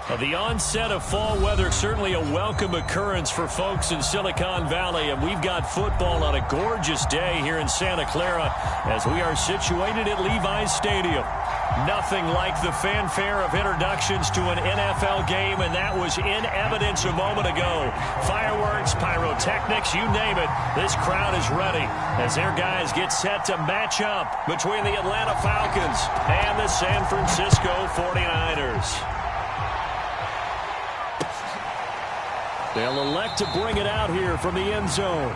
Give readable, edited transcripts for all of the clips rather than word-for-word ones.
The onset of fall weather, certainly a welcome occurrence for folks in Silicon Valley, and we've got football on a gorgeous day here in Santa Clara as we are situated at Levi's Stadium. Nothing like the fanfare of introductions to an NFL game, and that was in evidence a moment ago. Fireworks, pyrotechnics, you name it, this crowd is ready as their guys get set to match up between the Atlanta Falcons and the San Francisco 49ers. They'll elect to bring it out here from the end zone.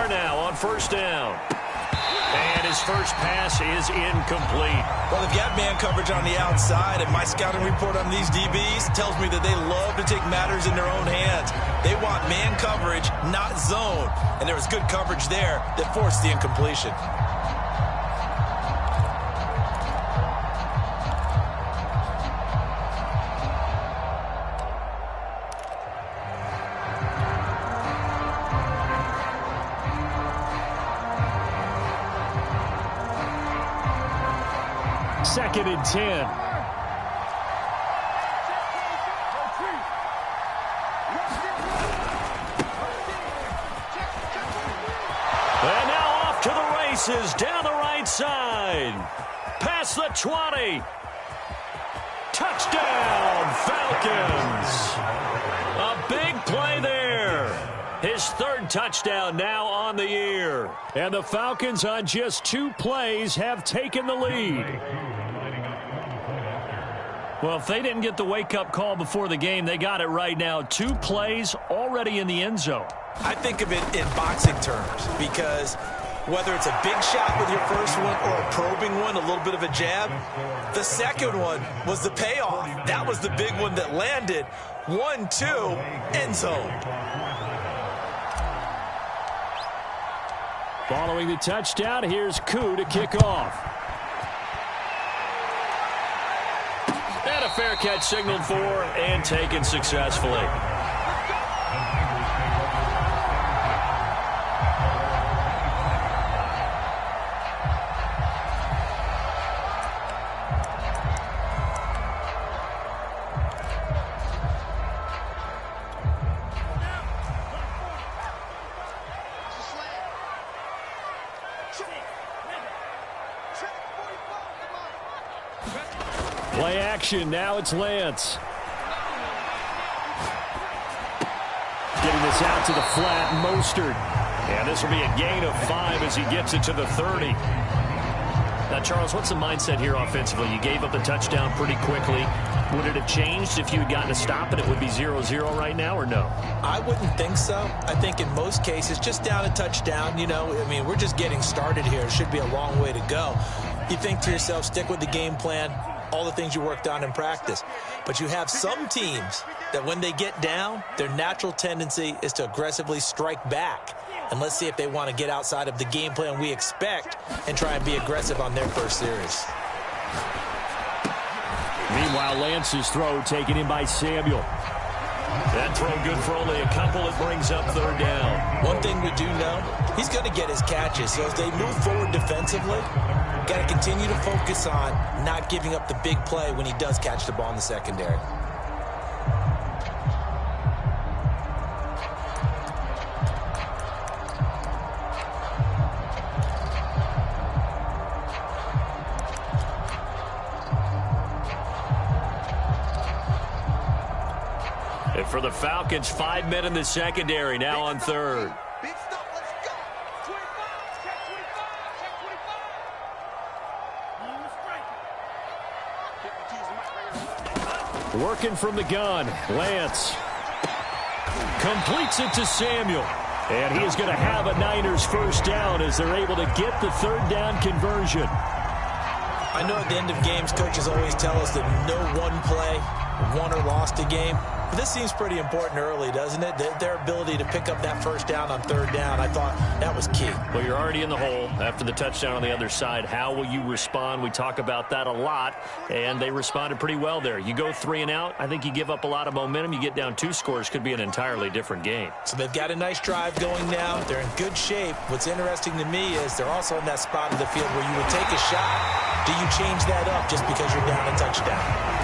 Now on first down. And his first pass is incomplete. Well, they've got man coverage on the outside, and my scouting report on these DBs tells me that they love to take matters in their own hands. They want man coverage, not zone. And there was good coverage there that forced the incompletion. Second and 10. And now off to the races down the right side. Past the 20. Touchdown, Falcons. A big play there. His third touchdown now on the year. And the Falcons on just 2 plays have taken the lead. Well, if they didn't get the wake-up call before the game, they got it right now. 2 plays already in the end zone. I think of it in boxing terms because whether it's a big shot with your first one or a probing one, a little bit of a jab, the second one was the payoff. That was the big one that landed. 1-2, end zone. Following the touchdown, here's Koo to kick off. And a fair catch signaled for and taken successfully. Play action. Now it's Lance. Getting this out to the flat, Mostert. And this will be a gain of 5 as he gets it to the 30. Now, Charles, what's the mindset here offensively? You gave up the touchdown pretty quickly. Would it have changed if you had gotten a stop and it would be 0-0 right now, or no? I wouldn't think so. I think in most cases, just down a touchdown, we're just getting started here. It should be a long way to go. You think to yourself, stick with the game plan, all the things you worked on in practice. But you have some teams that when they get down, their natural tendency is to aggressively strike back. And let's see if they want to get outside of the game plan we expect and try and be aggressive on their first series. Meanwhile, Lance's throw taken in by Samuel. That throw good for only a couple. It brings up third down. One thing we do know, he's going to get his catches. So as they move forward defensively, got to continue to focus on not giving up the big play when he does catch the ball in the secondary. And for the Falcons, 5 men in the secondary, now on third. Working from the gun, Lance completes it to Samuel. And he is going to have a Niners first down as they're able to get the third down conversion. I know at the end of games, coaches always tell us that no one play won or lost a game. But this seems pretty important early, doesn't it? Their ability to pick up that first down on third down, I thought that was key. Well, you're already in the hole after the touchdown on the other side. How will you respond? We talk about that a lot, and they responded pretty well there. You go 3 and out, I think you give up a lot of momentum. You get down 2 scores, could be an entirely different game. So they've got a nice drive going now. They're in good shape. What's interesting to me is they're also in that spot of the field where you would take a shot. Do you change that up just because you're down a touchdown?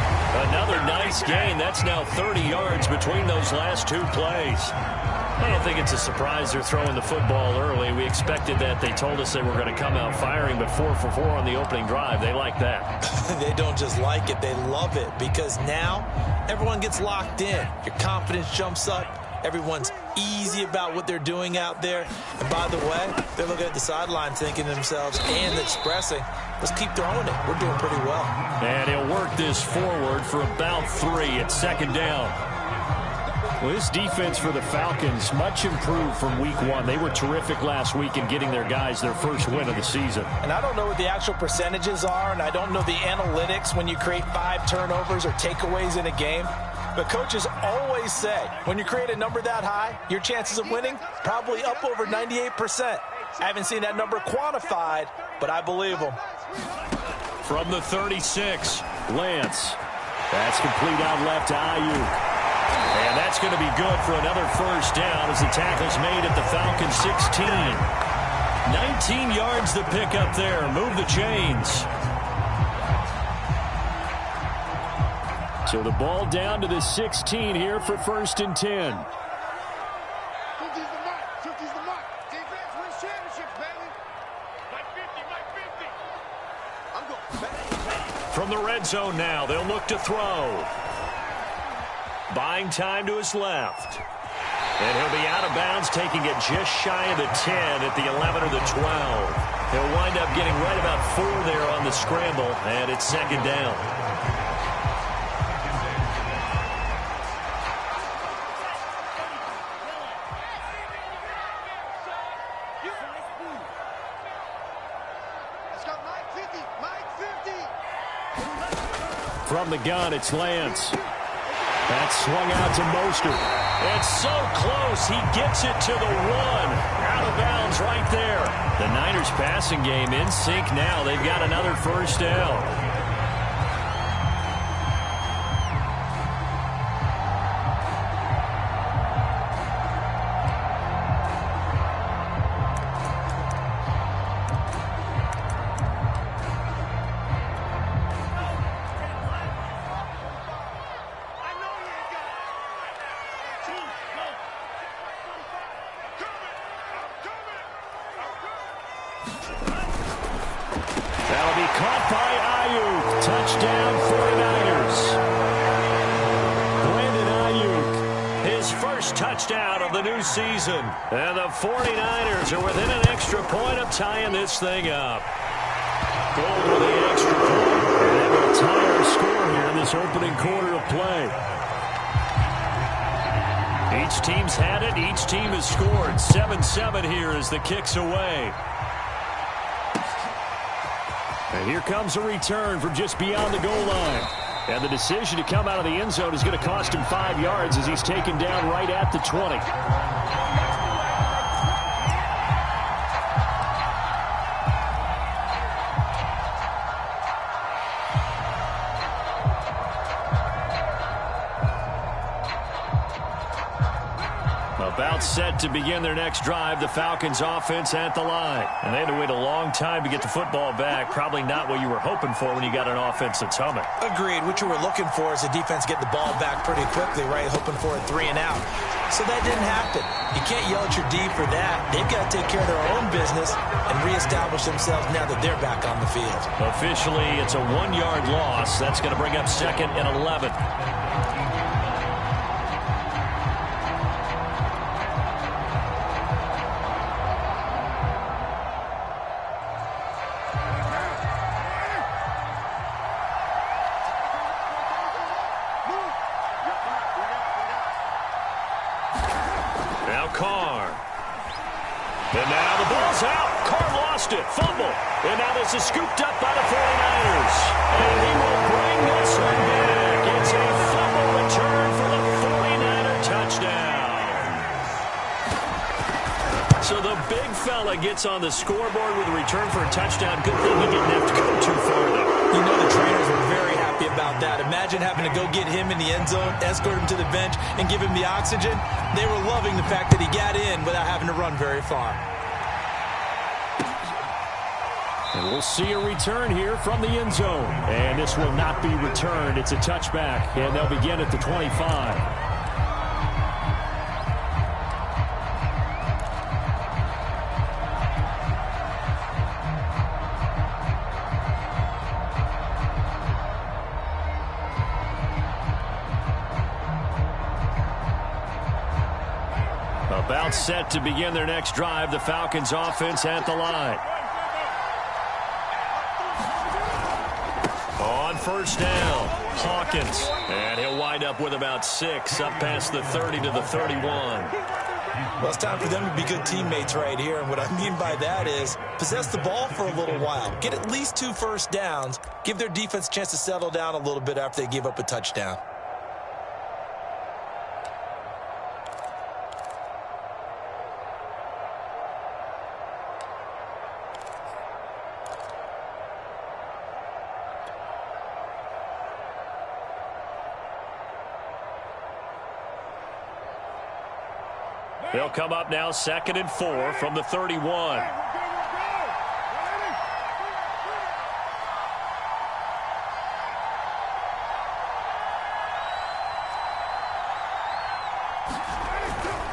Another nice gain. That's now 30 yards between those last 2 plays. I don't think it's a surprise they're throwing the football early. We expected that. They told us they were going to come out firing, but 4 for 4 on the opening drive. They like that. They don't just like it. They love it because now everyone gets locked in. Your confidence jumps up. Everyone's easy about what they're doing out there. And by the way, they're looking at the sideline thinking to themselves and expressing, let's keep throwing it. We're doing pretty well. And he'll work this forward for about 3 at second down. Well, this defense for the Falcons, much improved from week 1. They were terrific last week in getting their guys their first win of the season. And I don't know what the actual percentages are, and I don't know the analytics when you create 5 turnovers or takeaways in a game. But coaches always say, when you create a number that high, your chances of winning probably up over 98%. I haven't seen that number quantified, but I believe them. From the 36, Lance. That's complete out left to Ayuk. And that's going to be good for another first down as the tackle's made at the Falcons 16. 19 yards to pick up there. Move the chains. So the ball down to the 16 here for 1st and 10. From the red zone now, they'll look to throw. Buying time to his left. And he'll be out of bounds, taking it just shy of the 10 at the 11 or the 12. He'll wind up getting right about 4 there on the scramble, and it's second down. From the gun, it's Lance. That's swung out to Mostert. It's so close. He gets it to the 1. Out of bounds right there. The Niners passing game in sync now. They've got another first down. That'll be caught by Ayuk. Touchdown 49ers. Brandon Ayuk, his first touchdown of the new season. And the 49ers are within an extra point of tying this thing up. Goal with the extra point. And they will tie our score here in this opening quarter of play. Each team's had it. Each team has scored. 7-7 here as the kick's away. And here comes a return from just beyond the goal line. And the decision to come out of the end zone is going to cost him 5 yards as he's taken down right at the 20. About set to begin their next drive. The Falcons offense at the line. And they had to wait a long time to get the football back. Probably not what you were hoping for when you got an offense that's humming. Agreed. What you were looking for is the defense get the ball back pretty quickly, right? Hoping for a 3 and out. So that didn't happen. You can't yell at your D for that. They've got to take care of their own business and reestablish themselves now that they're back on the field. Officially, it's a 1-yard loss. That's going to bring up 2nd and 11. Carr. And now the ball's out. Carr lost it. Fumble. And now this is scooped up by the 49ers. And he will bring this one back. It's a fumble return for the 49er touchdown. So the big fella gets on the scoreboard with a return for a touchdown. Good thing he didn't have to go too far, though. You know the trainers were very happy about that. Imagine having to go get him in the end zone, escort him to the bench, and give him the oxygen. They were loving the fact that he got in without having to run very far. And we'll see a return here from the end zone. And this will not be returned. It's a touchback, and they'll begin at the 25. About set to begin their next drive. The Falcons offense at the line. On first down, Hawkins. And he'll wind up with about 6 up past the 30 to the 31. Well, it's time for them to be good teammates right here. And what I mean by that is possess the ball for a little while. Get at least 2 first downs. Give their defense a chance to settle down a little bit after they give up a touchdown. They'll come up now 2nd and 4 from the 31.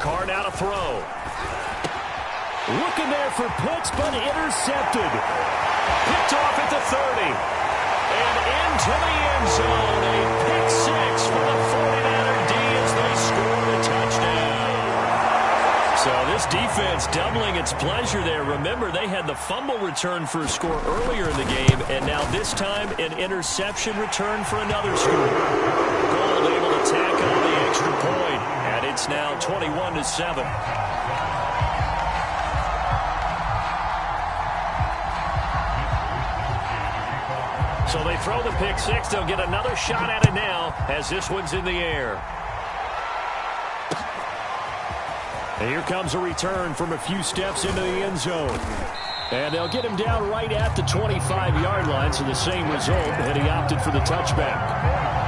Carr now to throw. Looking there for Pitts, but intercepted. Picked off at the 30. And into the end zone. A pick 6 for the 49er D as they score the touchdown. So this defense doubling its pleasure there. Remember, they had the fumble return for a score earlier in the game, and now this time an interception return for another score. Gold able to tack on the extra point, and it's now 21-7. So they throw the pick 6. They'll get another shot at it now as this one's in the air. And here comes a return from a few steps into the end zone. And they'll get him down right at the 25-yard line, so the same result, and he opted for the touchback.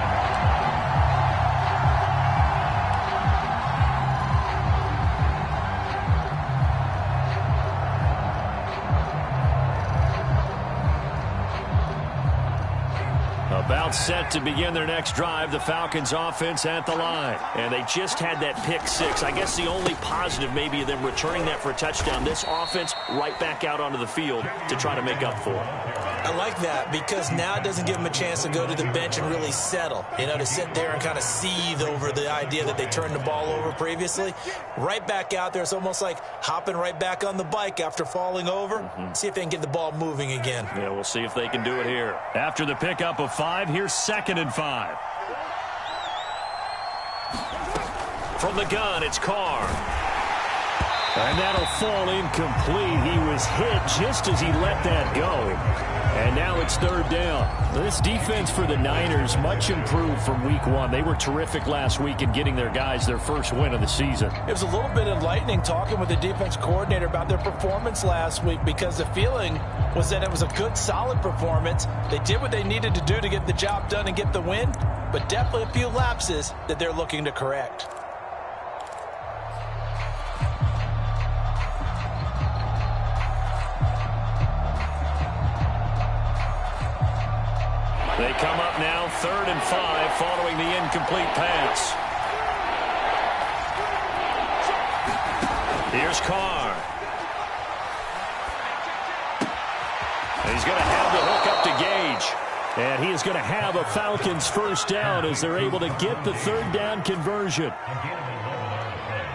About set to begin their next drive, the Falcons offense at the line. And they just had that pick 6. I guess the only positive maybe of them returning that for a touchdown. This offense right back out onto the field to try to make up for it. I like that because now it doesn't give them a chance to go to the bench and really settle. You know, to sit there and kind of seethe over the idea that they turned the ball over previously. Right back out there. It's almost like hopping right back on the bike after falling over. See if they can get the ball moving again. Yeah, we'll see if they can do it here. After the pickup of 5, here's 2nd and 5. From the gun, it's Carr. And that'll fall incomplete. He was hit just as he let that go. And now it's 3rd down. This defense for the Niners much improved from week 1. They were terrific last week in getting their guys their first win of the season. It was a little bit enlightening talking with the defense coordinator about their performance last week because the feeling was that it was a good, solid performance. They did what they needed to do to get the job done and get the win, but definitely a few lapses that they're looking to correct. They come up now 3rd and 5 following the incomplete pass. Here's Carr. He's going to have the hook up to Gage. And he is going to have a Falcons first down as they're able to get the 3rd down conversion.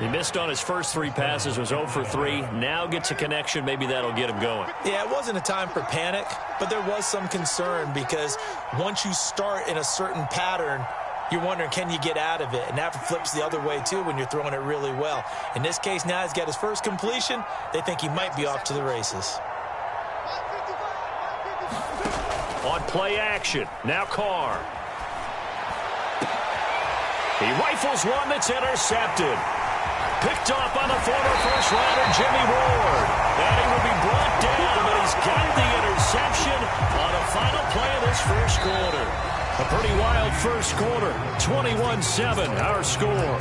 He missed on his first 3 passes, was 0 for 3. Now gets a connection. Maybe that'll get him going. Yeah, it wasn't a time for panic, but there was some concern because once you start in a certain pattern, you're wondering, can you get out of it? And that flips the other way, too, when you're throwing it really well. In this case, now he's got his first completion. They think he might be off to the races. on play action. Now Carr. He rifles one that's intercepted. Picked off by the former first-rounder Jimmy Ward. And he will be brought down, but he's got the interception on a final play of this first quarter. A pretty wild first quarter. 21-7, our score.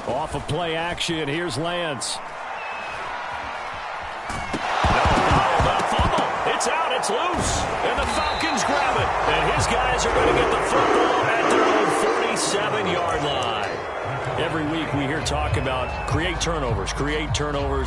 Off of play action, here's Lance. No fumble. It's out, it's loose. And the Falcons grab it. And his guys are going to get the football at their own 47-yard line. Every week we hear talk about create turnovers.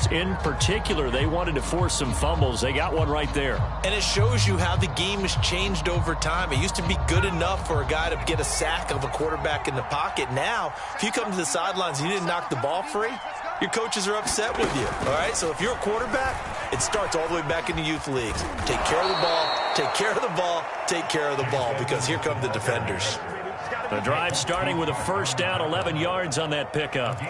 In particular, they wanted to force some fumbles. They got one right there. And it shows you how the game has changed over time. It used to be good enough for a guy to get a sack of a quarterback in the pocket. Now, if you come to the sidelines and you didn't knock the ball free, your coaches are upset with you. All right? So if you're a quarterback, it starts all the way back in the youth leagues. Take care of the ball, take care of the ball, take care of the ball, because here come the defenders. The drive starting with a first down, 11 yards on that pickup.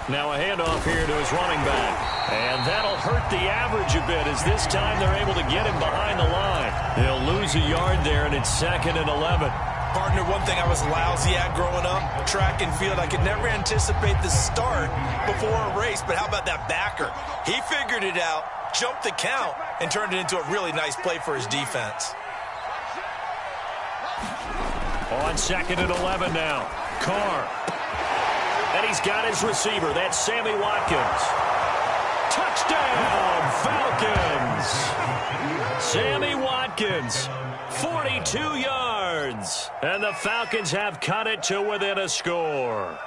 Now a handoff here to his running back. And that'll hurt the average a bit, as this time they're able to get him behind the line. They'll lose a yard there, and it's 2nd and 11. Partner, one thing I was lousy at growing up, track and field. I could never anticipate the start before a race, but how about that backer? He figured it out, jumped the count, and turned it into a really nice play for his defense. On 2nd and 11 now. Carr. And he's got his receiver. That's Sammy Watkins. Touchdown, Falcons. Sammy Watkins, 42 yards. And the Falcons have cut it to within a score.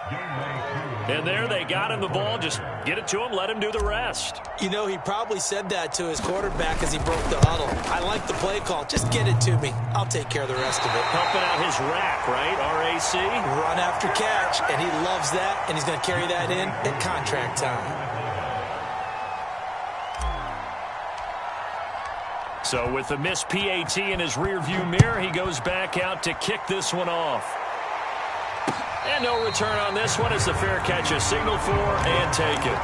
And there they got him the ball. Just get it to him, let him do the rest. You know, he probably said that to his quarterback as he broke the huddle. I like the play call. Just get it to me. I'll take care of the rest of it. Helping out his rack, right? RAC. Run after catch, and he loves that, and he's going to carry that in at contract time. So with the missed PAT in his rearview mirror, he goes back out to kick this one off. And no return on this one as the fair catch is signaled for and taken.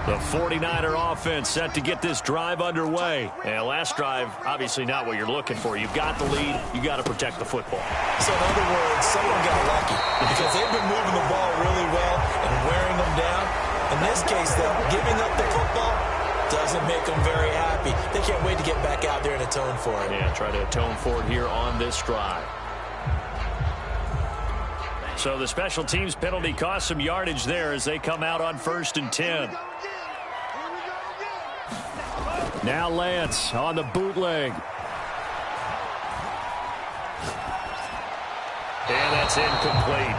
The 49er offense set to get this drive underway. And last drive, obviously not what you're looking for. You've got the lead. You got to protect the football. So in other words, someone got lucky because they've been moving the ball really well and wearing them down. In this case, though, giving up the football doesn't make them very happy. They can't wait to get back out there and atone for it. Yeah, try to atone for it here on this drive. So the special teams penalty cost some yardage there as they come out on 1st and 10. Now Lance on the bootleg. And that's incomplete.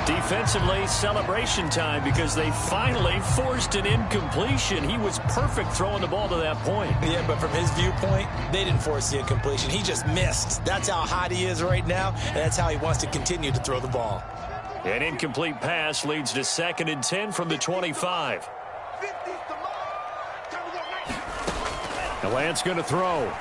Defensively, celebration time because they finally forced an incompletion. He was perfect throwing the ball to that point. Yeah, but from his viewpoint, they didn't force the incompletion. He just missed. That's how hot he is right now, and that's how he wants to continue to throw the ball. An incomplete pass leads to 2nd and 10 from the 25. Now Lance going to throw.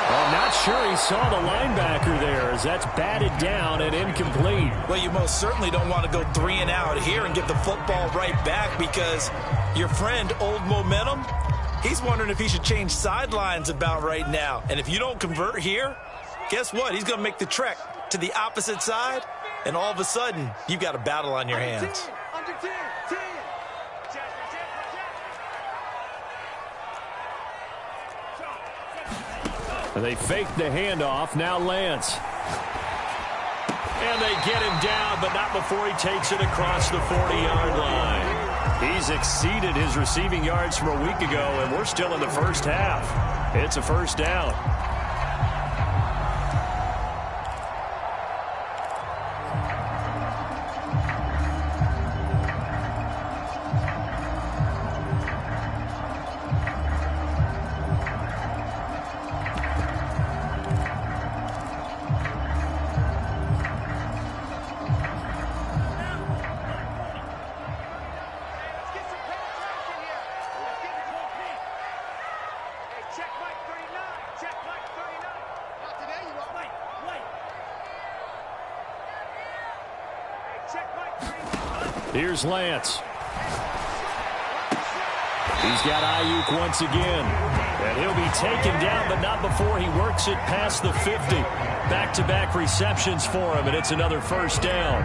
I'm not sure he saw the linebacker there as that's batted down and incomplete. Well, you most certainly don't want to go 3 and out here and get the football right back because your friend, Old Momentum, he's wondering if he should change sidelines about right now. And if you don't convert here, guess what? He's going to make the trek to the opposite side, and all of a sudden, you've got a battle on your hands. They fake the handoff. Now Lance. And they get him down, but not before he takes it across the 40-yard line. He's exceeded his receiving yards from a week ago, and we're still in the first half. It's a first down. Here's Lance. He's got Ayuk once again. And he'll be taken down, but not before he works it past the 50. Back-to-back receptions for him, and it's another first down.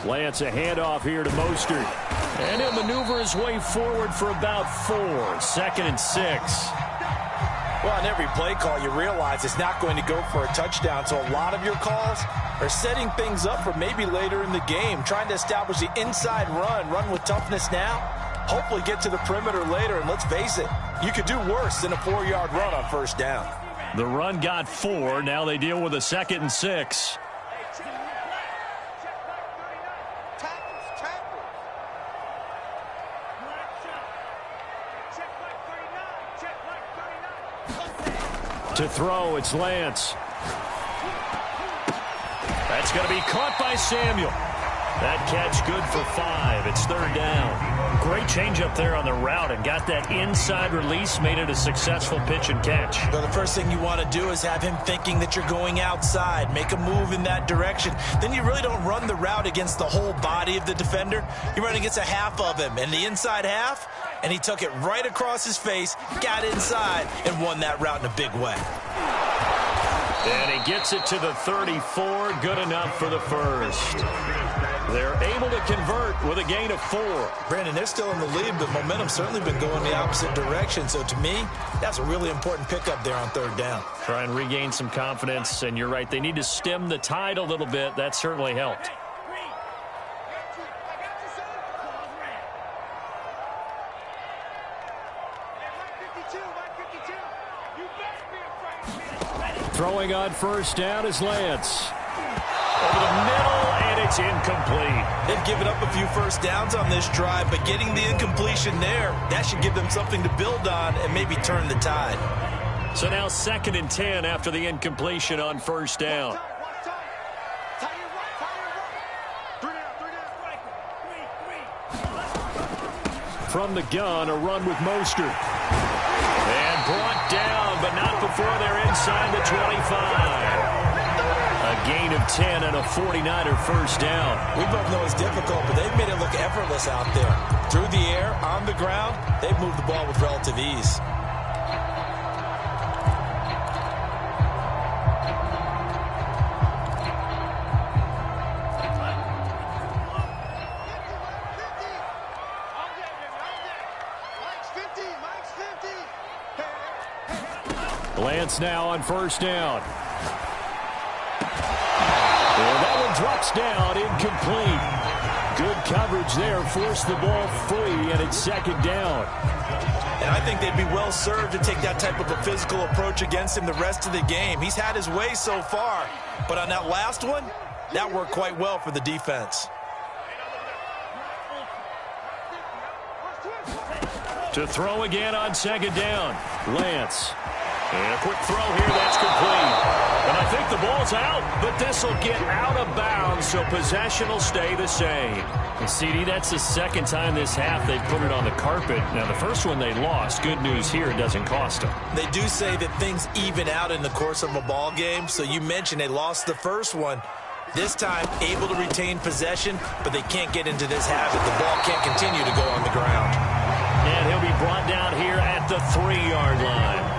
Lance, a handoff here to Mostert. And he'll maneuver his way forward for about 4. 2nd and 6. Well, on every play call, you realize it's not going to go for a touchdown. So a lot of your calls are setting things up for maybe later in the game, trying to establish the inside run with toughness now, hopefully get to the perimeter later. And let's face it, you could do worse than a 4-yard run on first down. The run got 4. Now they deal with a 2nd and 6. To throw, it's Lance. That's going to be caught by Samuel. That catch good for 5. It's 3rd down. Great change up there on the route and got that inside release, made it a successful pitch and catch. Well, the first thing you want to do is have him thinking that you're going outside, make a move in that direction. Then you really don't run the route against the whole body of the defender. You run against a half of him, and the inside half, and he took it right across his face, got inside, and won that route in a big way. And he gets it to the 34, good enough for the first. They're able to convert with a gain of 4. Brandon, they're still in the lead, but momentum's certainly been going the opposite direction. So to me, that's a really important pickup there on 3rd down. Try and regain some confidence, and you're right. They need to stem the tide a little bit. That certainly helped. Throwing on first down is Lance. Over the middle, and it's incomplete. They've given up a few first downs on this drive, but getting the incompletion there, that should give them something to build on and maybe turn the tide. So now 2nd and 10 after the incompletion on first down. From the gun, a run with Mostert. And brought down, but not before they're inside the 25. A gain of 10 and a 49er first down. We both know it's difficult, but they've made it look effortless out there. Through the air, on the ground, they've moved the ball with relative ease. Lance now on first down. And that one drops down, incomplete. Good coverage there, forced the ball free, and it's 2nd down. And I think they'd be well served to take that type of a physical approach against him the rest of the game. He's had his way so far, but on that last one, that worked quite well for the defense. To throw again on 2nd down, Lance. And a quick throw here, that's complete. And I think the ball's out, but this will get out of bounds, so possession will stay the same. And CD, that's the 2nd time this half they've put it on the carpet. Now, the first one they lost. Good news here, it doesn't cost them. They do say that things even out in the course of a ball game, so you mentioned they lost the first one. This time, able to retain possession, but they can't get into this habit. The ball can't continue to go on the ground. And he'll be brought down here at the 3-yard line.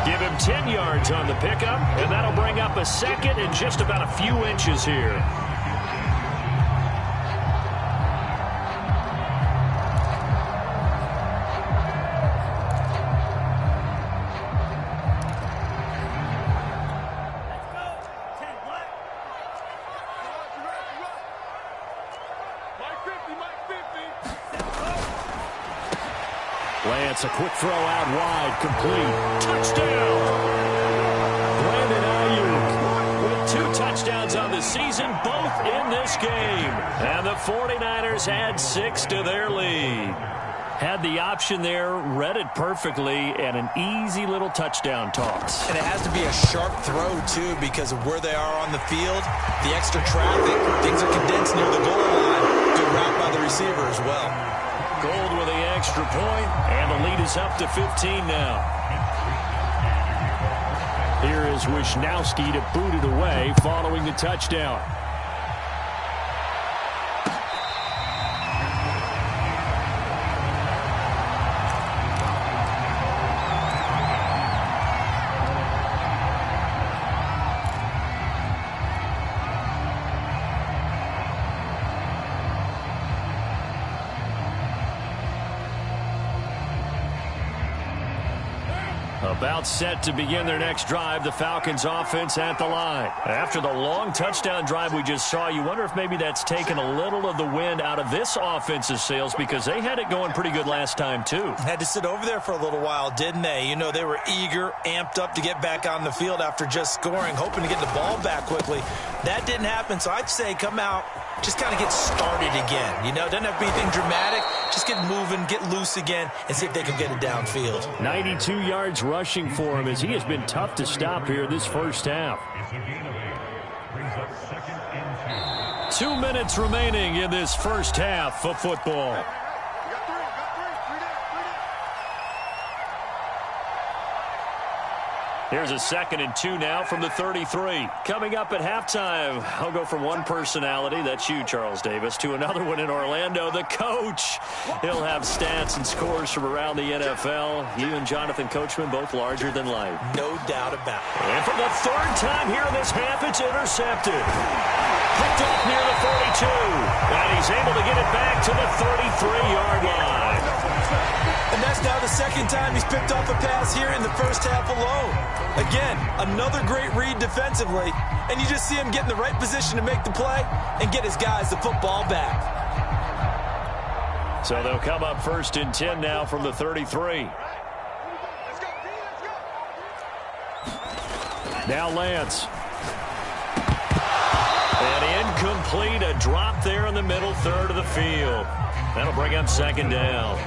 Give him 10 yards on the pickup, and that'll bring up a 2nd and just about a few inches here. Lance, a quick throw out wide, complete. Touchdown! Brandon Ayuk with 2 touchdowns on the season, both in this game. And the 49ers add 6 to their lead. Had the option there, read it perfectly, and an easy little touchdown toss. And it has to be a sharp throw, too, because of where they are on the field, the extra traffic, things are condensed near the goal line. Good route by the receiver as well. Gold with the extra point, and the lead is up to 15 now. Here is Wisnowski to boot it away following the touchdown. About set to begin their next drive, the Falcons offense at the line. After the long touchdown drive we just saw, you wonder if maybe that's taken a little of the wind out of this offense's sails, because they had it going pretty good last time too. Had to sit over there for a little while, didn't they? You know, they were eager, amped up to get back on the field after just scoring, hoping to get the ball back quickly. That didn't happen, so I'd say come out, just kind of get started again. You know, doesn't have to be anything dramatic. Just get moving, get loose again, and see if they can get it downfield. 92 yards rushing for him, as he has been tough to stop here this first half. 2 minutes remaining in this first half of football. Here's a 2nd and 2 now from the 33. Coming up at halftime, I'll go from one personality, that's you, Charles Davis, to another one in Orlando, the coach. He'll have stats and scores from around the NFL. You and Jonathan Coachman, both larger than life. No doubt about it. And for the 3rd time here in this half, it's intercepted. Picked up near the 42. And he's able to get it back to the 33-yard line. And that's now the 2nd time he's picked off a pass here in the first half alone. Again, another great read defensively, and you just see him get in the right position to make the play and get his guys the football back. So they'll come up 1st and 10 now from the 33. Now Lance. And incomplete, a drop there in the middle third of the field. That'll bring up 2nd down.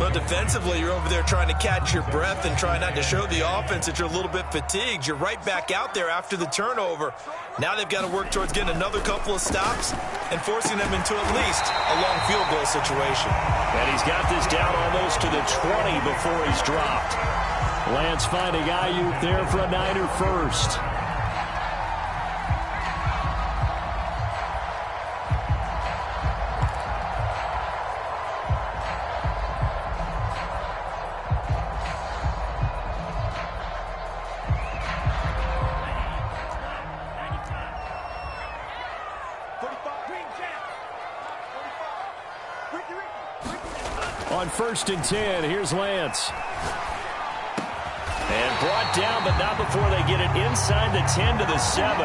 Well, defensively, you're over there trying to catch your breath and try not to show the offense that you're a little bit fatigued. You're right back out there after the turnover. Now they've got to work towards getting another couple of stops and forcing them into at least a long field goal situation. And he's got this down almost to the 20 before he's dropped. Lance finding Ayuk there for a Niner first. On 1st and 10, here's Lance. And brought down, but not before they get it inside the 10 to the 7.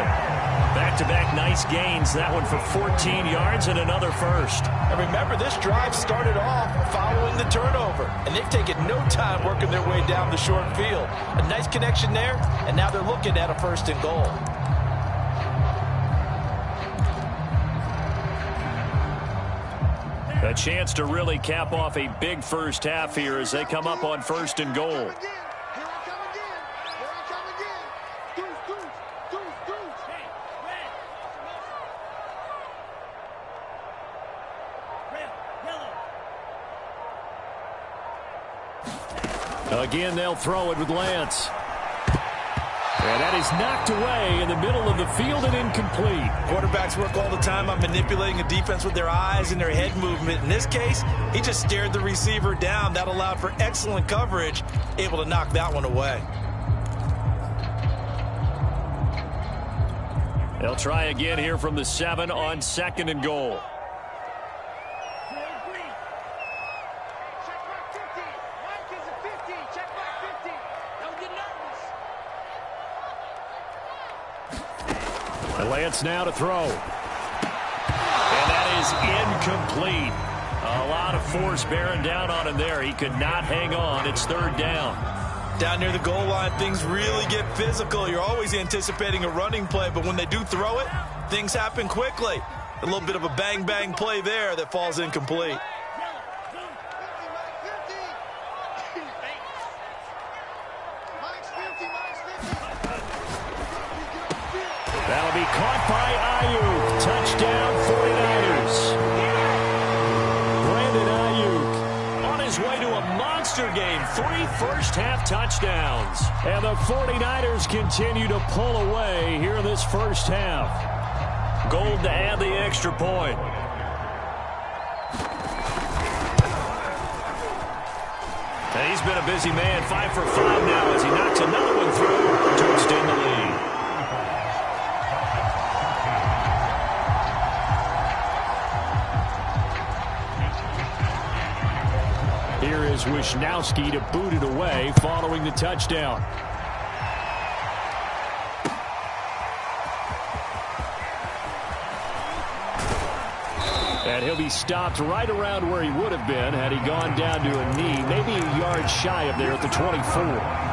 Back-to-back nice gains. That one for 14 yards and another first. And remember, this drive started off following the turnover, and they've taken no time working their way down the short field. A nice connection there, and now they're looking at a 1st and goal. A chance to really cap off a big first half here as they come up on 1st and goal. Again, they'll throw it with Lance. And that is knocked away in the middle of the field and incomplete. Quarterbacks work all the time on manipulating a defense with their eyes and their head movement. In this case, he just stared the receiver down. That allowed for excellent coverage, able to knock that one away. They'll try again here from the 7 on 2nd and goal. Lance now to throw. And that is incomplete. A lot of force bearing down on him there. He could not hang on. It's third down. Down near the goal line, things really get physical. You're always anticipating a running play, but when they do throw it, things happen quickly. A little bit of a bang-bang play there that falls incomplete. That'll be caught by Ayuk. Touchdown, 49ers. Brandon Ayuk on his way to a monster game. 3 first-half touchdowns. And the 49ers continue to pull away here in this first half. Gold to add the extra point. And he's been a busy man. 5 for 5 now as he knocks another one through to extend the lead. Here is Wisnowski to boot it away following the touchdown. And he'll be stopped right around where he would have been had he gone down to a knee, maybe a yard shy of there at the 24.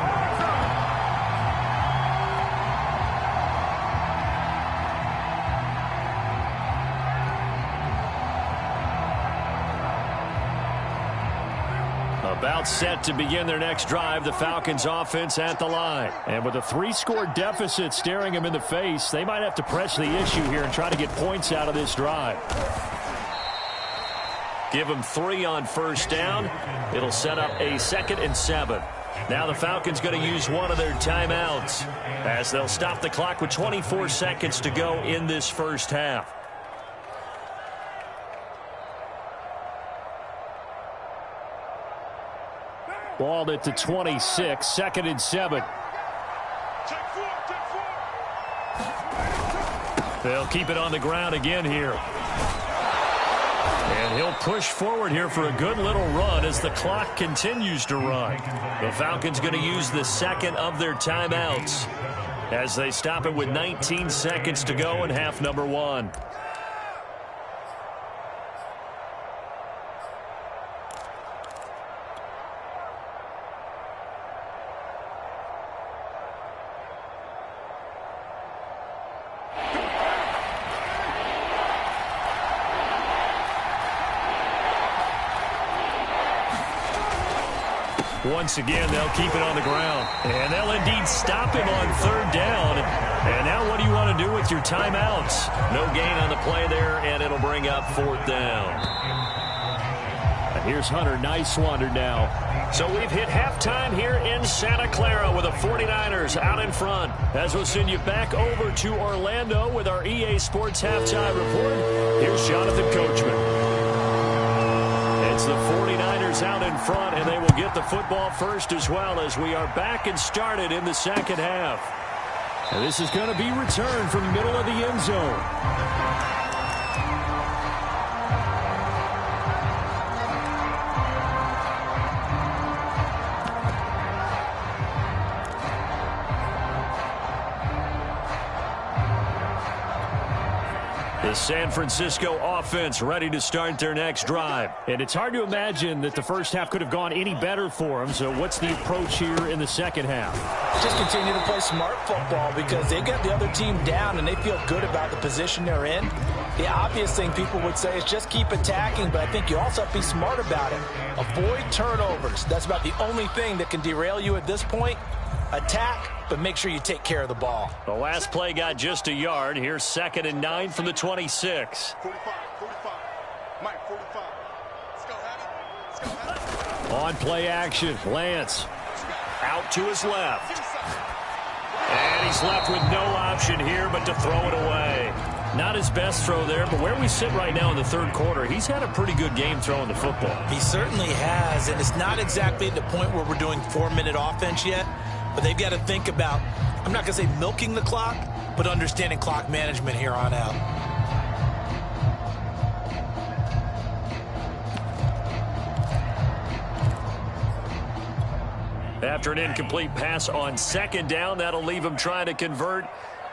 About set to begin their next drive, the Falcons offense at the line. And with a 3-score deficit staring them in the face, they might have to press the issue here and try to get points out of this drive. Give them 3 on first down. It'll set up a 2nd and 7. Now the Falcons going to use one of their timeouts as they'll stop the clock with 24 seconds to go in this first half. Balled at the 26, 2nd and 7. They'll keep it on the ground again here. And he'll push forward here for a good little run as the clock continues to run. The Falcons going to use the 2nd of their timeouts as they stop it with 19 seconds to go in half number 1. Once again, they'll keep it on the ground. And they'll indeed stop him on third down. And now what do you want to do with your timeouts? No gain on the play there, and it'll bring up 4th down. And here's Hunter Nicewander now. So we've hit halftime here in Santa Clara with the 49ers out in front. As we'll send you back over to Orlando with our EA Sports Halftime Report. Here's Jonathan Coachman. It's the 49ers out in front, and they will get the football first as well as we are back and started in the second half. And this is going to be returned from the middle of the end zone. The San Francisco offense ready to start their next drive. And it's hard to imagine that the first half could have gone any better for them. So what's the approach here in the second half? Just continue to play smart football because they got the other team down and they feel good about the position they're in. The obvious thing people would say is just keep attacking, but I think you also have to be smart about it. Avoid turnovers. That's about the only thing that can derail you at this point. Attack, but make sure you take care of the ball. The last play got just a yard. Here's 2nd and 9 from the 26. 45. Mike, 45. Let's go, On play action, Lance out to his left. And he's left with no option here but to throw it away. Not his best throw there, but where we sit right now in the third quarter, he's had a pretty good game throwing the football. He certainly has, and it's not exactly at the point where we're doing 4-minute offense yet. But they've got to think about, I'm not going to say milking the clock, but understanding clock management here on out. After an incomplete pass on 2nd down, that'll leave him trying to convert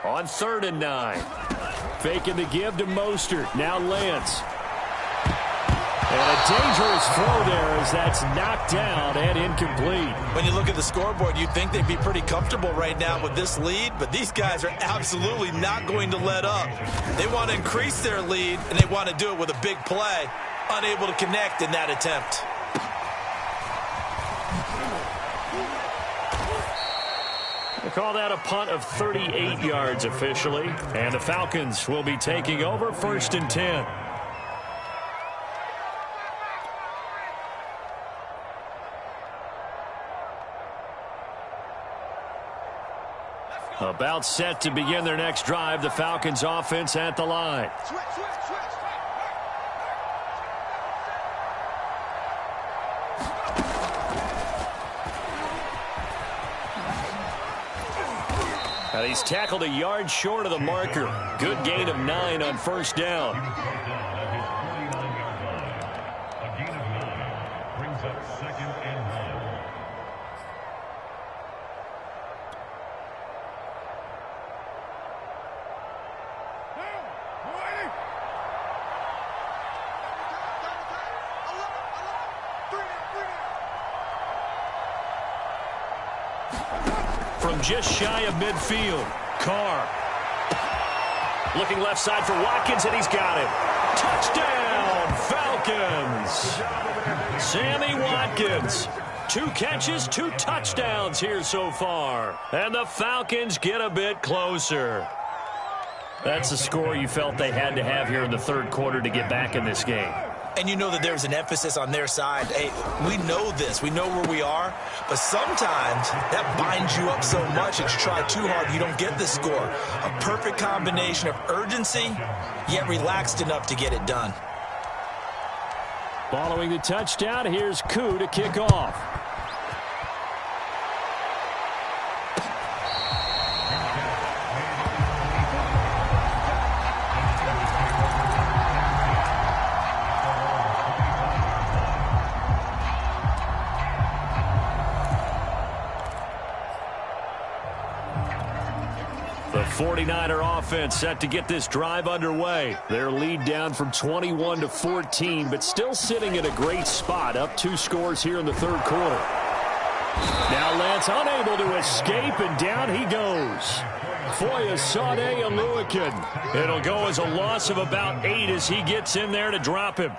on 3rd and 9. Faking the give to Mostert. Now Lance. And a dangerous throw there as that's knocked down and incomplete. When you look at the scoreboard, you'd think they'd be pretty comfortable right now with this lead, but these guys are absolutely not going to let up. They want to increase their lead, and they want to do it with a big play. Unable to connect in that attempt. We'll call that a punt of 38 yards officially. And the Falcons will be taking over 1st and 10. About set to begin their next drive. The Falcons offense at the line. And he's tackled a yard short of the marker. Good gain of 9 on 1st down. Brings up 2nd and 1. From just shy of midfield, Carr. Looking left side for Watkins, and he's got him. Touchdown, Falcons. Sammy Watkins. 2 catches, 2 touchdowns here so far. And the Falcons get a bit closer. That's the score you felt they had to have here in the 3rd quarter to get back in this game. And you know that there's an emphasis on their side. Hey, we know this. We know where we are. But sometimes that binds you up so much that you try too hard, you don't get the score. A perfect combination of urgency, yet relaxed enough to get it done. Following the touchdown, here's Koo to kick off. The 49er offense set to get this drive underway. Their lead down from 21 to 14, but still sitting in a great spot, up 2 scores here in the 3rd quarter. Now Lance unable to escape, and down he goes. Foyesade Oluokun. It'll go as a loss of about 8 as he gets in there to drop him.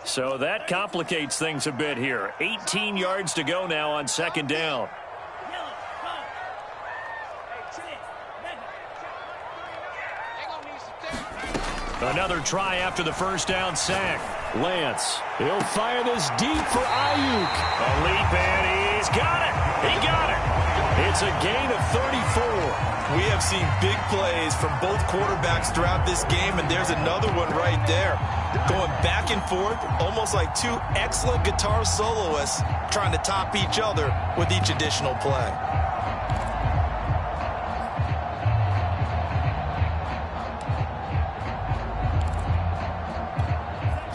So that complicates things a bit here. 18 yards to go now on 2nd down. Another try after the 1st down sack. Lance, he'll fire this deep for Ayuk. A leap, and he's got it. He got it. It's a gain of 34. We have seen big plays from both quarterbacks throughout this game, and there's another one right there. Going back and forth, almost like 2 excellent guitar soloists trying to top each other with each additional play.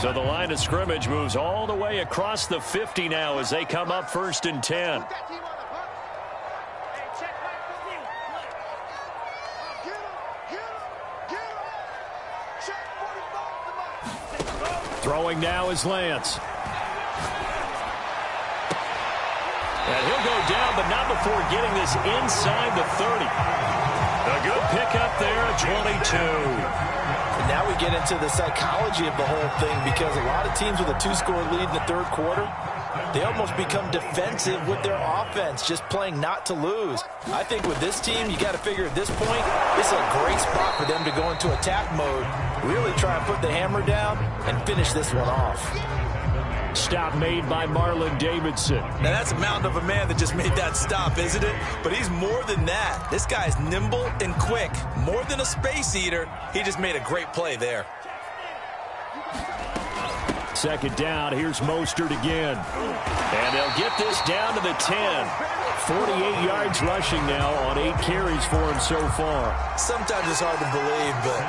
So the line of scrimmage moves all the way across the 50 now as they come up 1st and 10. Throwing now is Lance. And he'll go down, but not before getting this inside the 30. A good pickup there at 22. And now we get into the psychology of the whole thing, because a lot of teams with a 2-score lead in the 3rd quarter, they almost become defensive with their offense, just playing not to lose. I think with this team, you got to figure at this point, this is a great spot for them to go into attack mode, really try and put the hammer down and finish this one off. Stop made by Marlon Davidson. Now that's a mountain of a man that just made that stop, isn't it? But he's more than that. This guy's nimble and quick. More than a space eater, he just made a great play there. 2nd down, here's Mostert again. And they'll get this down to the 10. 48 yards rushing now on 8 carries for him so far. Sometimes it's hard to believe, but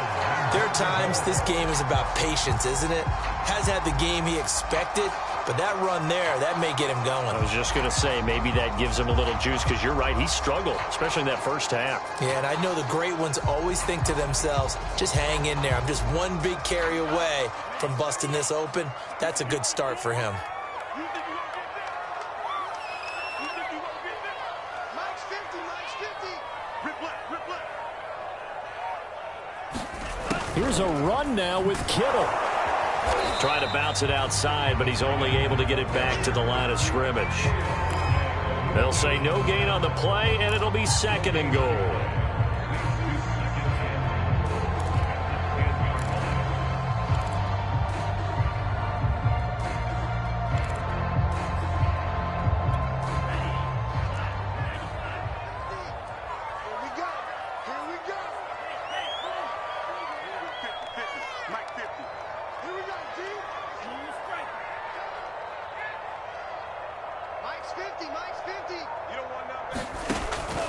there are times this game is about patience, isn't it? Has had the game he expected, But that run there, that may get him going. I was just going to say, maybe that gives him a little juice, because you're right, he struggled, especially in that first half. Yeah, and I know the great ones always think to themselves, just hang in there. I'm just one big carry away from busting this open. That's a good start for him. Here's a run now with Kittle. Trying to bounce it outside, but he's only able to get it back to the line of scrimmage. They'll say no gain on the play, and it'll be 2nd and goal.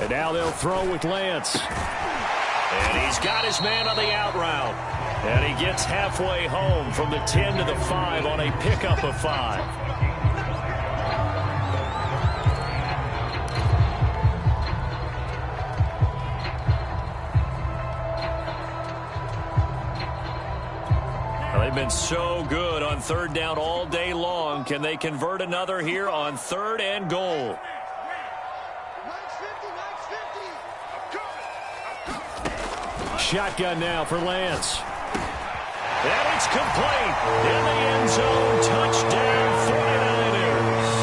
And now they'll throw with Lance. And he's got his man on the out route. And he gets halfway home from the 10 to the 5 on a pickup of 5. They've been so good on 3rd down all day long. Can they convert another here on 3rd and goal? Shotgun now for Lance. And it's complete. In the end zone. Touchdown 49ers.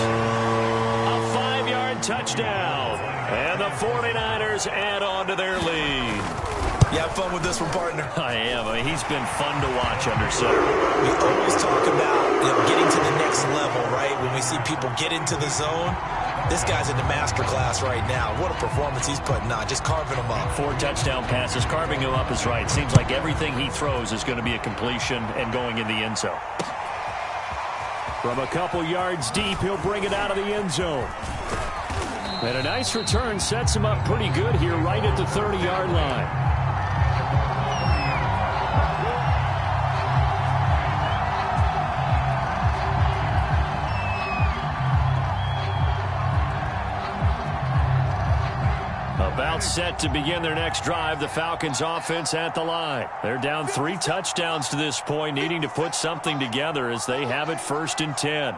A 5-yard touchdown. And the 49ers add on to their lead. You have fun with this one, partner? I am. I mean, he's been fun to watch under center. We always talk about, getting to the next level, right? When we see people get into the zone, this guy's in the master class right now. What a performance he's putting on, just carving them up. 4 touchdown passes. Carving him up is right. Seems like everything he throws is going to be a completion and going in the end zone. From a couple yards deep, he'll bring it out of the end zone. And a nice return sets him up pretty good here right at the 30-yard line. About set to begin their next drive, the Falcons offense at the line. They're down 3 touchdowns to this point, needing to put something together as they have it 1st and 10.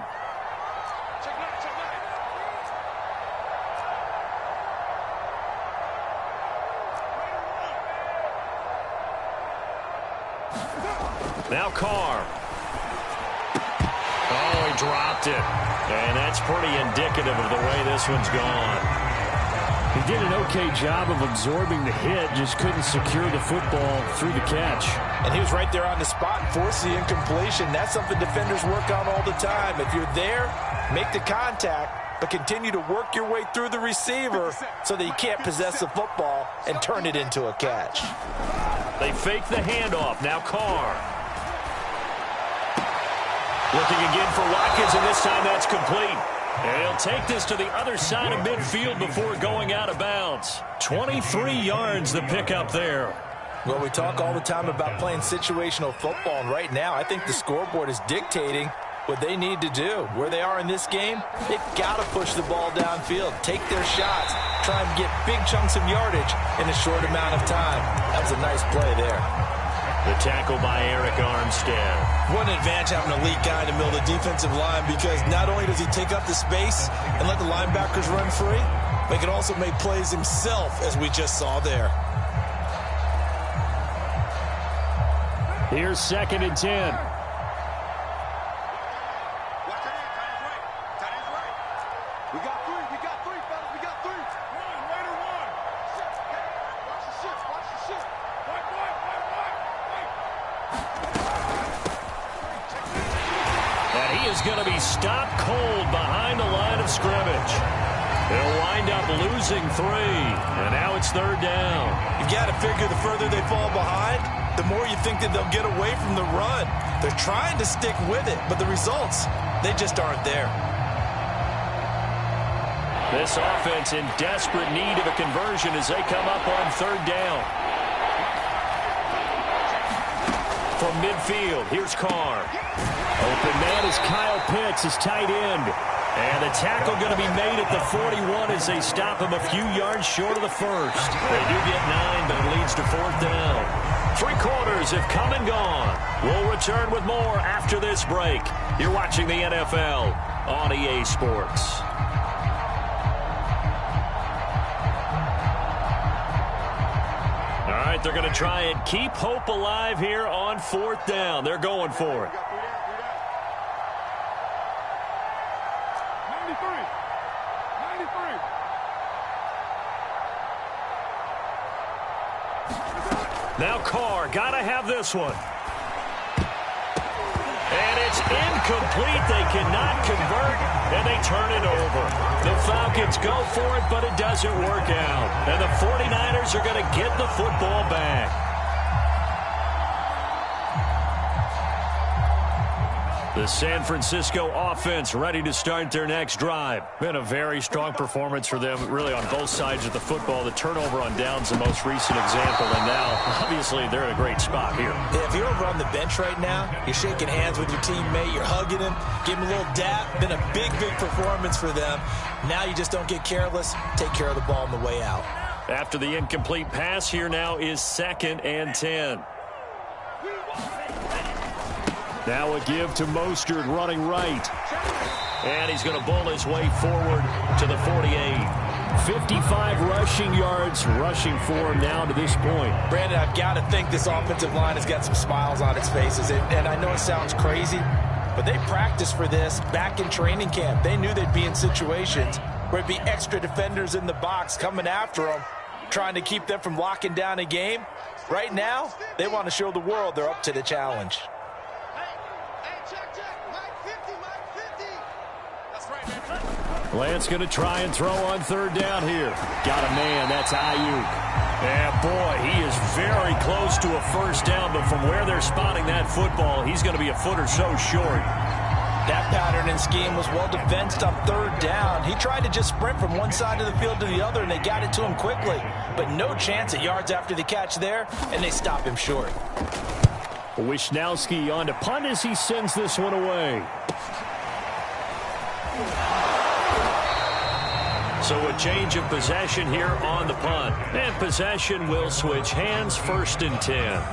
Now Carr. Oh, he dropped it. And that's pretty indicative of the way this one's gone. He did an okay job of absorbing the hit, just couldn't secure the football through the catch. And he was right there on the spot and forced the incompletion. That's something defenders work on all the time. If you're there, make the contact, but continue to work your way through the receiver so that you can't possess the football and turn it into a catch. They fake the handoff. Now Carr. Looking again for Watkins, and this time that's complete. And he'll take this to the other side of midfield before going out of bounds. 23 yards the pickup there. Well, we talk all the time about playing situational football, and right now I think the scoreboard is dictating what they need to do. Where they are in this game, they've got to push the ball downfield, take their shots, try and get big chunks of yardage in a short amount of time. That was a nice play there. The tackle by Eric Armstead. What an advantage having an elite guy in the middle of the defensive line, because not only does he take up the space and let the linebackers run free, but he can also make plays himself, as we just saw there. Here's 2nd and 10. Going to be stopped cold behind the line of scrimmage. They'll wind up losing 3, and now it's 3rd down. You got to figure the further they fall behind, the more you think that they'll get away from the run. They're trying to stick with it, but the results, they just aren't there. This offense in desperate need of a conversion as they come up on 3rd down. from midfield. Here's Carr. Open man is Kyle Pitts, his tight end. And the tackle going to be made at the 41 as they stop him a few yards short of the first. They do get 9, but it leads to 4th down. 3 quarters have come and gone. We'll return with more after this break. You're watching the NFL on EA Sports. All right, they're going to try and keep hope alive here on 4th down. They're going for it. Now Carr, got to have this one. And it's incomplete. They cannot convert, and they turn it over. The Falcons go for it, but it doesn't work out. And the 49ers are going to get the football back. The San Francisco offense ready to start their next drive. Been a very strong performance for them, really, on both sides of the football. The turnover on downs, the most recent example, and now, obviously, they're in a great spot here. If you're over on the bench right now, you're shaking hands with your teammate, you're hugging him, give him a little dap. Been a big, big performance for them. Now you just don't get careless. Take care of the ball on the way out. After the incomplete pass, here now is 2nd and 10. Now a give to Mostert running right. And he's going to bowl his way forward to the 48. 55 rushing yards rushing for him now to this point. Brandon, I've got to think this offensive line has got some smiles on its faces. And I know it sounds crazy, but they practiced for this back in training camp. They knew they'd be in situations where it'd be extra defenders in the box coming after them, trying to keep them from locking down a game. Right now, they want to show the world they're up to the challenge. Lance going to try and throw on 3rd down here. Got a man. That's Ayuk. And boy, he is very close to a 1st down, but from where they're spotting that football, he's going to be a foot or so short. That pattern and scheme was well defensed on 3rd down. He tried to just sprint from one side of the field to the other, and they got it to him quickly. But no chance at yards after the catch there, and they stop him short. Wisnowski on to punt as he sends this one away. So a change of possession here on the punt. And possession will switch hands, 1st and 10.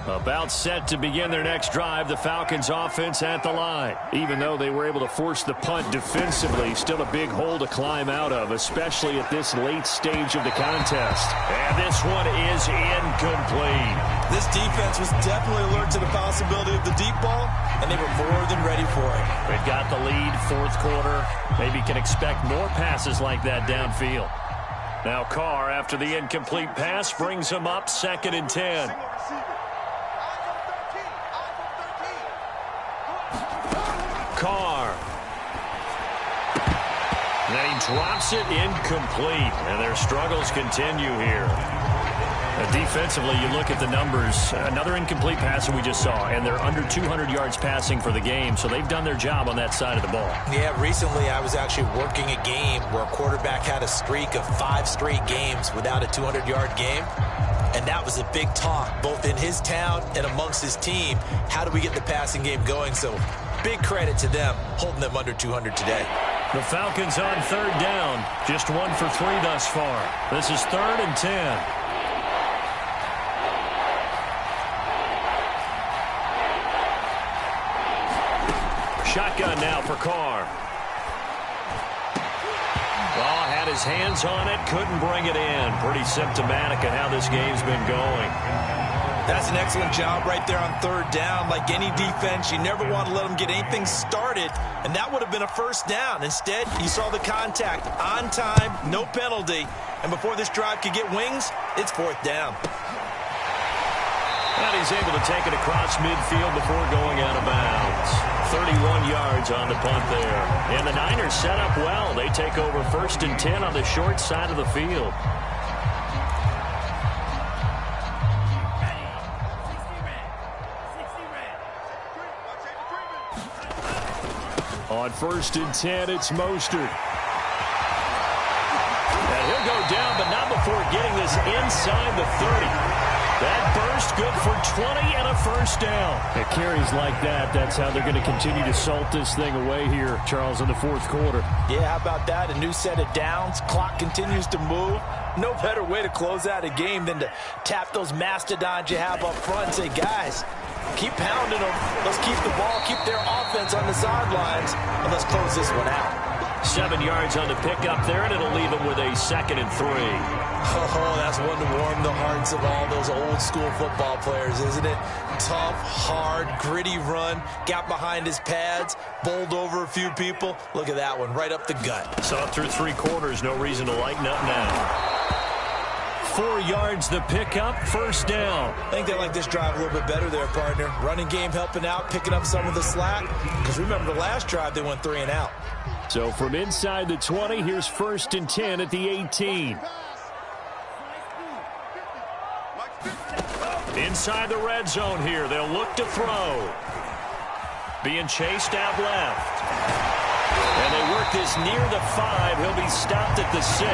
About set to begin their next drive, the Falcons offense at the line. Even though they were able to force the punt defensively, still a big hole to climb out of, especially at this late stage of the contest. And this one is incomplete. This defense was definitely alert to the possibility of the deep ball, and they were more than ready for it. They've got the lead, 4th quarter. Maybe can expect more passes like that downfield. Now Carr, after the incomplete pass, brings him up 2nd and 10. Carr. Then he drops it incomplete, and their struggles continue here. Defensively, you look at the numbers. Another incomplete pass that we just saw, and they're under 200 yards passing for the game, so they've done their job on that side of the ball. Yeah, recently I was actually working a game where a quarterback had a streak of 5 straight games without a 200-yard game, and that was a big talk, both in his town and amongst his team. How do we get the passing game going? So big credit to them, holding them under 200 today. The Falcons on 3rd down, just 1 for 3 thus far. This is 3rd and 10. Shotgun now for Carr. Oh, had his hands on it, couldn't bring it in. Pretty symptomatic of how this game's been going. That's an excellent job right there on 3rd down. Like any defense, you never want to let them get anything started, and that would have been a 1st down. Instead, you saw the contact on time, no penalty, and before this drive could get wings, it's 4th down. And he's able to take it across midfield before going out of bounds. 31 yards on the punt there. And the Niners set up well. They take over 1st and 10 on the short side of the field. On 1st and 10, it's Mostert. down, but not before getting this inside the 30. That burst good for 20 and a first down. At carries like that, that's how they're going to continue to salt this thing away here, Charles, in the fourth quarter. Yeah, how about that? A new set of downs. Clock continues to move. No better way to close out a game than to tap those mastodons you have up front and say, guys, keep pounding them. Let's keep the ball, keep their offense on the sidelines, and let's close this one out. 7 yards on the pickup there, and it'll leave them with a 2nd and 3. Oh, that's one to warm the hearts of all those old-school football players, isn't it? Tough, hard, gritty run, got behind his pads, bowled over a few people. Look at that one, right up the gut. Saw through 3 quarters, no reason to lighten up now. 4 yards the pickup, first down. I think they like this drive a little bit better there, partner. Running game helping out, picking up some of the slack. Because remember the last drive, they went 3 and out. So from inside the 20, here's 1st and 10 at the 18. Inside the red zone here, they'll look to throw. Being chased out left. And they work this near the 5. He'll be stopped at the 6.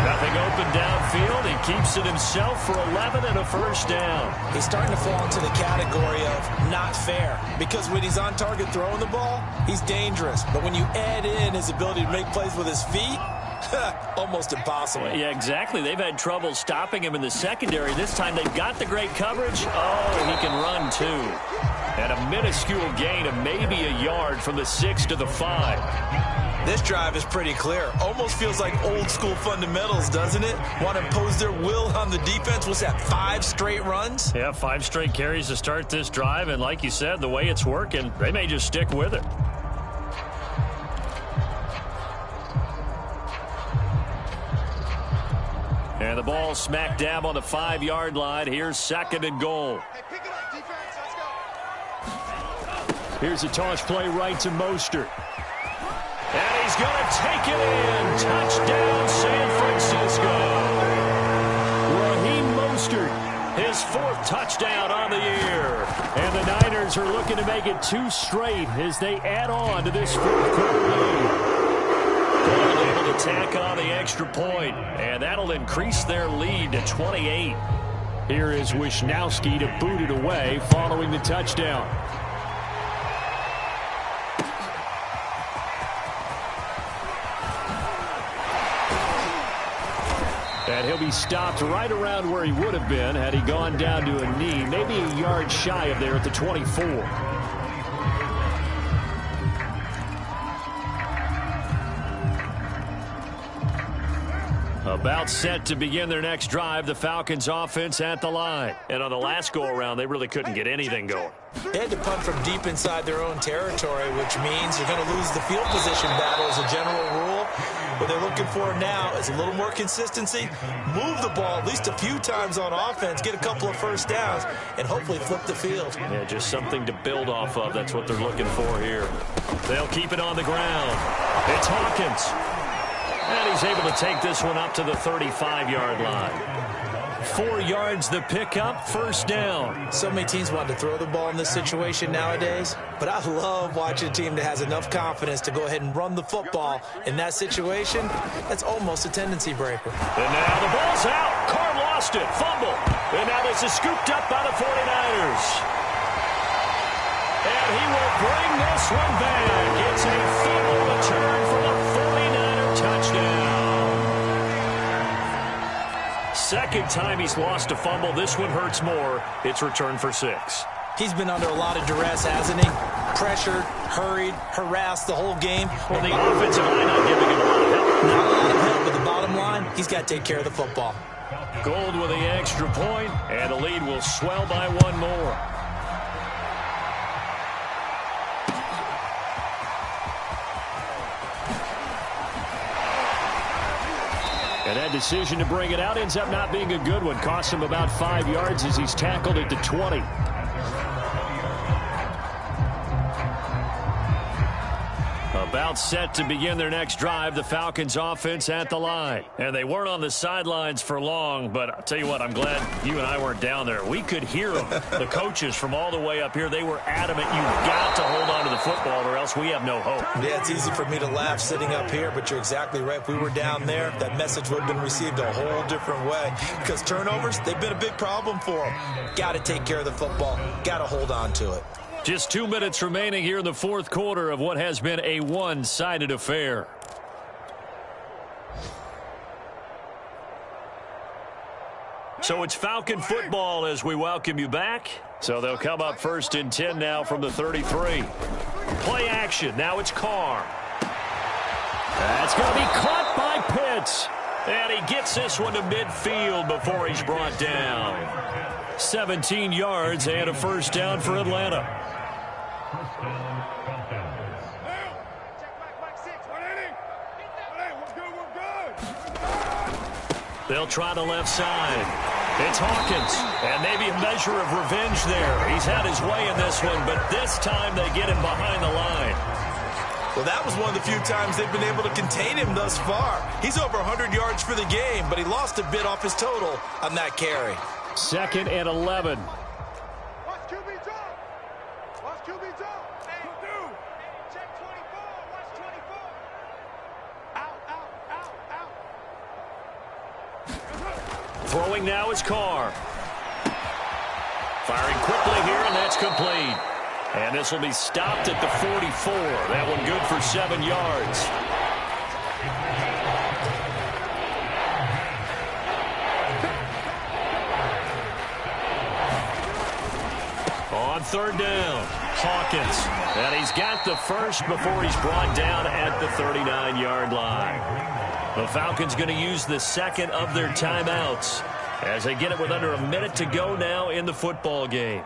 Nothing open downfield. He keeps it himself for 11 and a first down. He's starting to fall into the category of not fair. Because when he's on target throwing the ball, he's dangerous. But when you add in his ability to make plays with his feet, almost impossible. Yeah, exactly. They've had trouble stopping him in the secondary. This time they've got the great coverage. Oh, he can run too. And a minuscule gain of maybe a yard from the 6 to the 5. This drive is pretty clear. Almost feels like old school fundamentals, doesn't it? Want to impose their will on the defense. What's that, 5 straight runs? Yeah, 5 straight carries to start this drive. And like you said, the way it's working, they may just stick with it. And the ball smack dab on the 5-yard line. Here's 2nd and goal. Hey, pick it up, defense. Let's go. Here's a toss play right to Mostert. And he's going to take it in. Touchdown, San Francisco. Raheem Mostert, his 4th touchdown on the year. And the Niners are looking to make it 2 straight as they add on to this fourth quarter lead. Able to tack on the extra point, and that'll increase their lead to 28. Here is Wisnowski to boot it away following the touchdown. And he'll be stopped right around where he would have been had he gone down to a knee, maybe a yard shy of there at the 24. About set to begin their next drive, the Falcons offense at the line. And on the last go-around, they really couldn't get anything going. They had to punt from deep inside their own territory, which means you're going to lose the field position battle as a general rule. What they're looking for now is a little more consistency, move the ball at least a few times on offense, get a couple of first downs, and hopefully flip the field. Yeah, just something to build off of. That's what they're looking for here. They'll keep it on the ground. It's Hawkins. And he's able to take this one up to the 35-yard line. 4 yards the pickup, first down. So many teams want to throw the ball in this situation nowadays, but I love watching a team that has enough confidence to go ahead and run the football in that situation. That's almost a tendency breaker. And now the ball's out. Carr lost it, fumble. And now this is scooped up by the 49ers. And he will bring this one back. It's a fumble return for the 49er touchdown. Second time he's lost a fumble. This one hurts more. It's returned for 6. He's been under a lot of duress, hasn't he? Pressured, hurried, harassed the whole game. Well, the offensive line not giving him a lot of help. Not a lot of help, but the bottom line, he's got to take care of the football. Gold with the extra point, and the lead will swell by 1 more. And that decision to bring it out ends up not being a good one. Costs him about 5 yards as he's tackled at the 20. About set to begin their next drive, the Falcons offense at the line. And they weren't on the sidelines for long, but I'll tell you what, I'm glad you and I weren't down there. We could hear them. The coaches from all the way up here, they were adamant, you've got to hold on to the football or else we have no hope. Yeah, it's easy for me to laugh sitting up here, but you're exactly right. If we were down there, that message would have been received a whole different way. Because turnovers, they've been a big problem for them. Got to take care of the football. Got to hold on to it. Just 2 minutes remaining here in the fourth quarter of what has been a one-sided affair. So it's Falcon football as we welcome you back. So they'll come up first and 10 now from the 33. Play action. Now it's Carr. That's going to be caught by Pitts. And he gets this one to midfield before he's brought down. 17 yards and a first down for Atlanta. First down, Falcons. They'll try the left side. It's Hawkins, and maybe a measure of revenge there. He's had his way in this one, but this time they get him behind the line. Well, that was one of the few times they've been able to contain him thus far. He's over 100 yards for the game, but he lost a bit off his total on that carry. 2nd and 11. Watch QB drop. Watch QB drop. Hey, dude. Check 24. Watch 24. Out, out, out, out. Throwing now is Carr. Firing quickly here, and that's complete. And this will be stopped at the 44. That one good for 7 yards. On third down, Hawkins. And he's got the first before he's brought down at the 39-yard line. The Falcons going to use the second of their timeouts as they get it with under a minute to go now in the football game.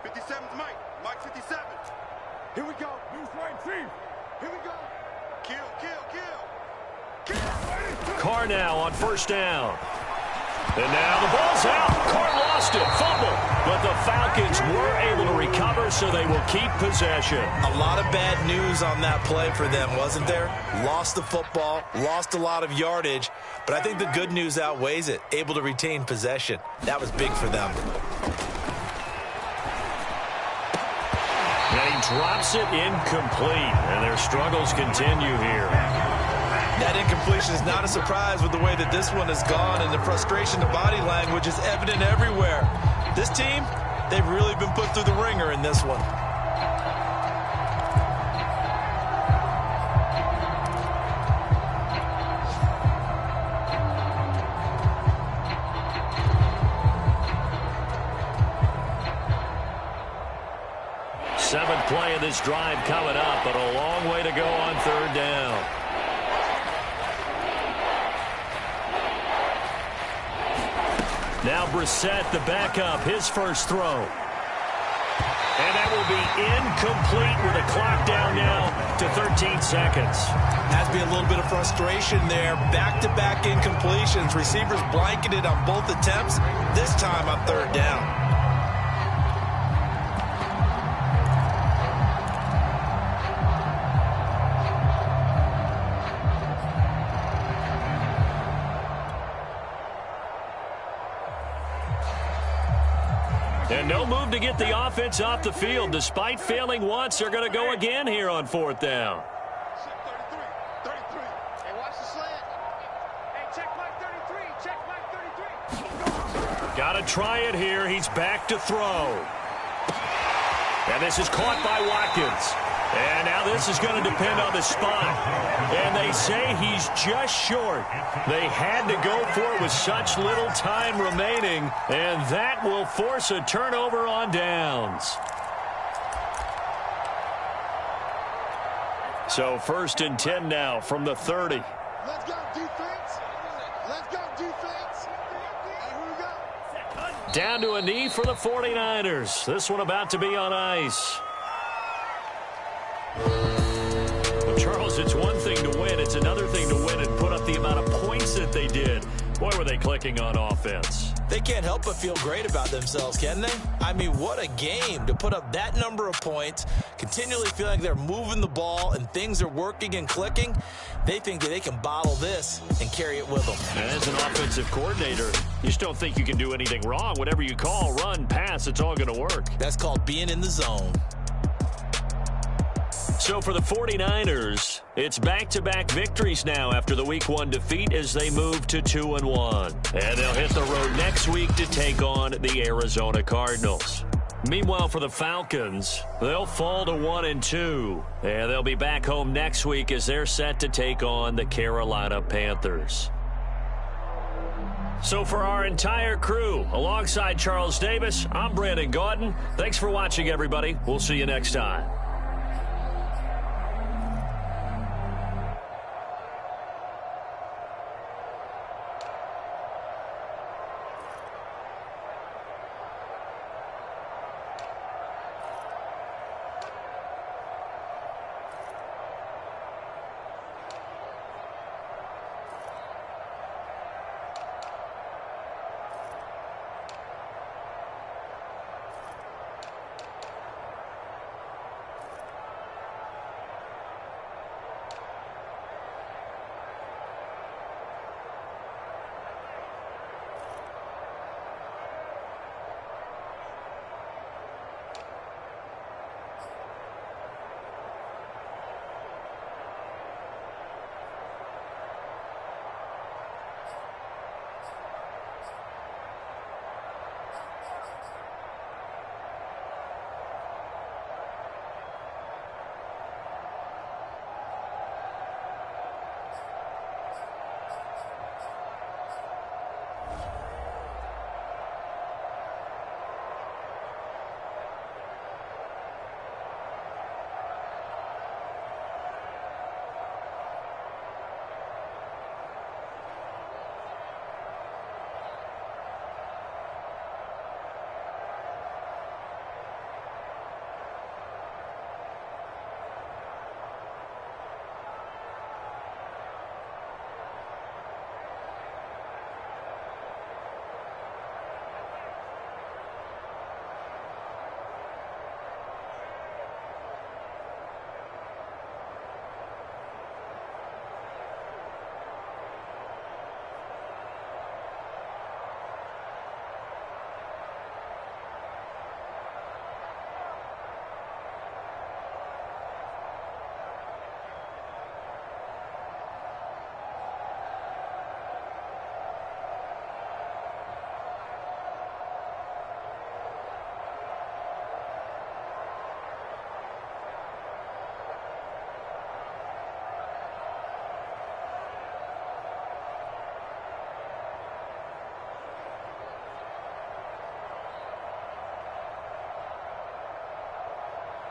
57's Mike. Mike 57. Here we go. New swing, Chief. Here we go. Kill, kill, kill. Kill. Carr now on first down. And now the ball's out. Carr lost it. Fumble. But the Falcons were able to recover, so they will keep possession. A lot of bad news on that play for them, wasn't there? Lost the football, lost a lot of yardage, but I think the good news outweighs it. Able to retain possession. That was big for them. And he drops it incomplete, and their struggles continue here. That incompletion is not a surprise with the way that this one has gone, and the frustration, the body language is evident everywhere. This team, they've really been put through the ringer in this one. Seventh play of this drive coming up, but a long way to go on third down. Now Brissett, the backup, his first throw. And that will be incomplete with a clock down now to 13 seconds. Has to be a little bit of frustration there. Back-to-back incompletions. Receivers blanketed on both attempts, this time on third down. And no move to get the offense off the field. Despite failing once, they're going to go again here on fourth down. 33. Hey, watch the slant. Hey, check Mike 33. Check Mike 33. Got to try it here. He's back to throw. And this is caught by Watkins. And now this is going to depend on the spot. And they say he's just short. They had to go for it with such little time remaining. And that will force a turnover on downs. So 1st and 10 now from the 30. Let's go, defense. Let's go, defense. Hey, here we go. Down to a knee for the 49ers. This one about to be on ice. Well, Charles, it's one thing to win. It's another thing to win and put up the amount of points that they did. Boy, were they clicking on offense. They can't help but feel great about themselves, can they? I mean, what a game to put up that number of points, continually feel like they're moving the ball and things are working and clicking. They think that they can bottle this and carry it with them. And as an offensive coordinator, you just don't think you can do anything wrong. Whatever you call, run, pass, it's all going to work. That's called being in the zone. So for the 49ers, it's back-to-back victories now after the Week 1 defeat as they move to 2-1. And they'll hit the road next week to take on the Arizona Cardinals. Meanwhile, for the Falcons, they'll fall to 1-2. And they'll be back home next week as they're set to take on the Carolina Panthers. So for our entire crew, alongside Charles Davis, I'm Brandon Gaudin. Thanks for watching, everybody. We'll see you next time.